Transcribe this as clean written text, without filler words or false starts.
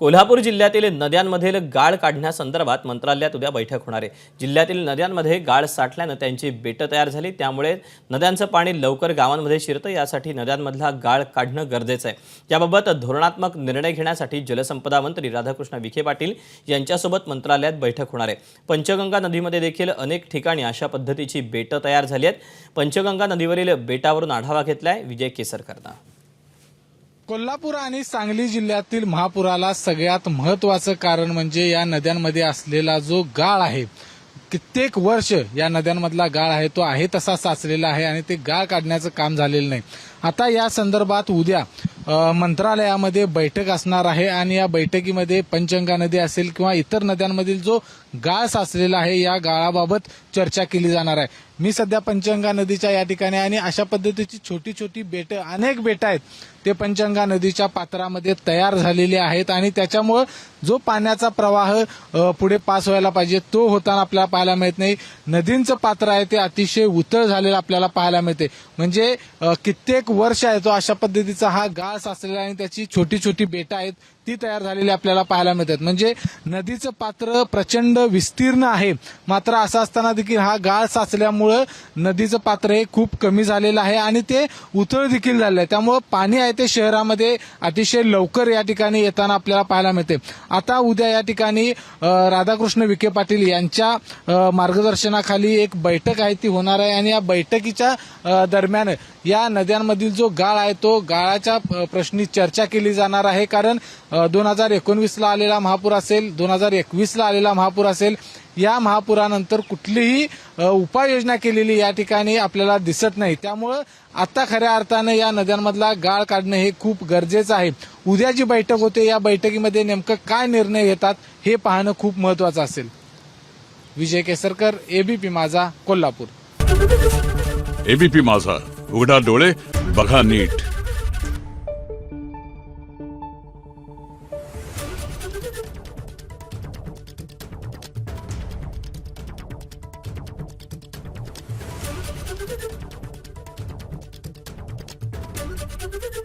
कोल्हापूर जिल्ह्यातील नद्यांमधील गाळ काढण्यासंदर्भात मंत्रालयात उद्या बैठक होणार आहे। जिल्ह्यातील नद्यांमध्ये गाळ साठल्याने त्यांची बेटं तयार झाली, त्यामुळे नद्यांचं पाणी लवकर गावांमध्ये शिरतं। यासाठी नद्यांमधला गाळ काढणं गरजेचं आहे। याबाबत धोरणात्मक निर्णय घेण्यासाठी जलसंपदा मंत्री राधाकृष्ण विखे पाटील यांच्यासोबत मंत्रालयात बैठक होणार आहे। पंचगंगा नदीमध्ये देखील अनेक ठिकाणी अशा पद्धतीची बेटं तयार झाली आहेत। पंचगंगा नदीवरील बेटावरून आढावा घेतलाय विजय केसरकरनं। कोल्हापूर आणि सांगली जिल्ह्यातील महापुराला सगळ्यात महत्त्वाचं कारण म्हणजे या नद्यांमध्ये असलेला जो गाळ आहे। कित्येक वर्ष या नद्यांमधला गाळ आहे तो आहे तसा साचलेला आहे आणि ते गाळ काढण्याचं काम झालेलं नाही। आता या संदर्भात उद्या मंत्रालयामध्ये बैठक असणार आहे आणि या बैठकीमध्ये पंचगंगा नदी असेल किंवा इतर नद्यांमधील जो गाळ साचलेला आहे या गाळाबाबत चर्चा केली जाणार आहे। मी सध्या पंचगंगा नदीच्या या ठिकाणी आणि अशा पद्धतीची छोटी छोटी बेटं अनेक बेटं आहेत ते पंचगंगा नदीच्या पात्रामध्ये तयार झालेले आहेत आणि त्याच्यामुळे जो पाण्याचा प्रवाह पुढे पास व्हायला पाहिजे तो होताना आपल्याला पाहायला मिळत नाही। नदींचं पात्र आहे ते अतिशय उथळ झालेलं आपल्याला पाहायला मिळते। म्हणजे कित्येक वर्ष आहे तो अशा पद्धतीचा हा गाळ साचलेला आणि त्याची छोटी छोटी बेटं आहेत ती तयार झालेली आपल्याला पाहायला मिळतात। म्हणजे नदीचं पात्र प्रचंड विस्तीर्ण आहे, मात्र असं असताना देखील हा गाळ साचल्यामुळे नदीचं पात्र हे खूप कमी झालेलं आहे आणि ते उथळ देखील झालेलं आहे। त्यामुळे पाणी आहे ते शहरामध्ये अतिशय लवकर या ठिकाणी येताना आपल्याला पाहायला मिळते। आता उद्या या ठिकाणी राधाकृष्ण विखे पाटील यांच्या मार्गदर्शनाखाली एक बैठक आहे ती होणार आहे आणि या बैठकीच्या दरम्यान या नद्यांमधील जो गाळ आहे तो गाळाच्या प्रश्नी चर्चा केली जाणार आहे। कारण 2019ला आलेला महापूर असेल, 2021ला आलेला महापूर असेल, या महापुरानंतर कुठलीही उपाययोजना केलेली या ठिकाणी आपल्याला दिसत नाही। त्यामुळं आता खऱ्या अर्थानं या नद्यांमधला गाळ काढणं हे खूप गरजेचं आहे। उद्या जी बैठक होते या बैठकीमध्ये नेमकं काय निर्णय घेतात हे पाहणं खूप महत्त्वाचं असेल। विजय केसरकर, एबीपी माझा, कोल्हापूर। एबीपी माझा, उघडा डोळे बघा नीट। Thank you.